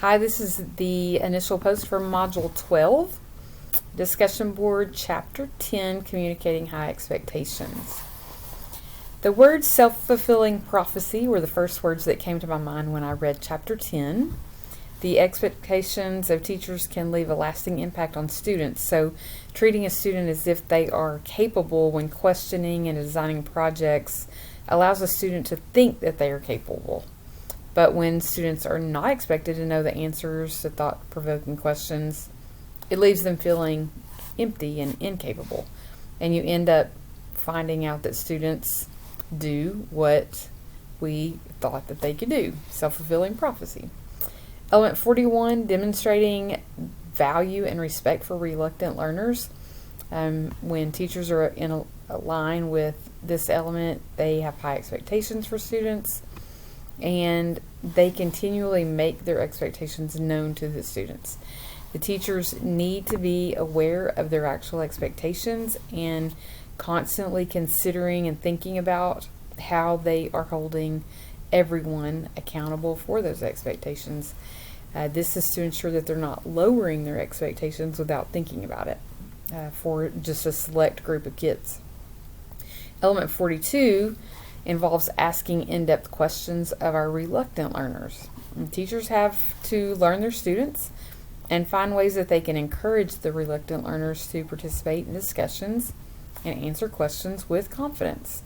Hi, this is the initial post for Module 12, Discussion Board, Chapter 10, Communicating High Expectations. The words self-fulfilling prophecy were the first words that came to my mind when I read Chapter 10. The expectations of teachers can leave a lasting impact on students, so treating a student as if they are capable when questioning and designing projects allows a student to think that they are capable. But when students are not expected to know the answers to thought-provoking questions, it leaves them feeling empty and incapable. And you end up finding out that students do what we thought that they could do. Self-fulfilling prophecy. Element 41, demonstrating value and respect for reluctant learners. When teachers are in a line with this element, they have high expectations for students, and they continually make their expectations known to the students. The teachers need to be aware of their actual expectations and constantly considering and thinking about how they are holding everyone accountable for those expectations. This is to ensure that they're not lowering their expectations without thinking about it for just a select group of kids. Element 42 involves asking in-depth questions of our reluctant learners. And teachers have to learn their students and find ways that they can encourage the reluctant learners to participate in discussions and answer questions with confidence.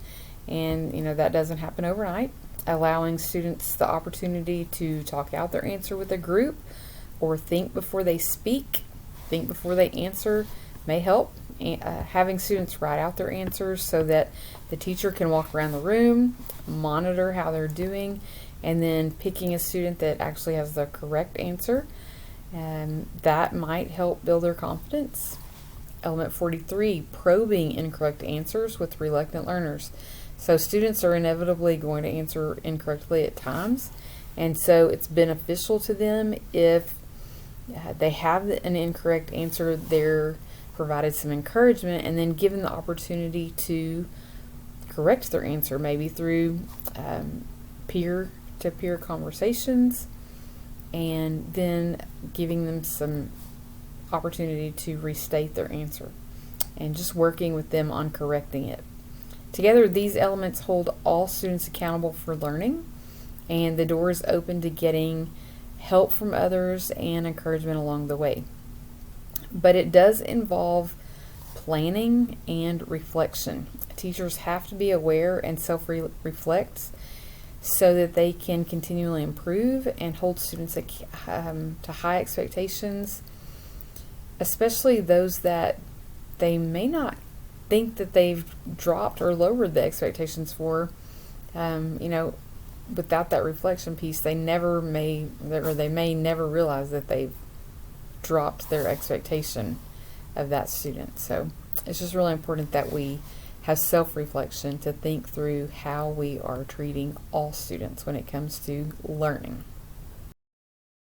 And that doesn't happen overnight. Allowing students the opportunity to talk out their answer with a group or think before they speak, think before they answer may help. Having students write out their answers so that the teacher can walk around the room, monitor how they're doing, and then picking a student that actually has the correct answer. And that might help build their confidence. Element 43, probing incorrect answers with reluctant learners. So students are inevitably going to answer incorrectly at times, and so it's beneficial to them if they have an incorrect answer, they're provided some encouragement and then given the opportunity to correct their answer, maybe through peer-to-peer conversations, and then giving them some opportunity to restate their answer and just working with them on correcting it. Together, these elements hold all students accountable for learning, and the door is open to getting help from others and encouragement along the way. But it does involve planning and reflection. Teachers have to be aware and self-reflect so that they can continually improve and hold students to high expectations, especially those that they may not think that they've dropped or lowered the expectations for. Without that reflection piece, they may never realize that they've dropped their expectation of that student. So it's just really important that we have self-reflection to think through how we are treating all students when it comes to learning.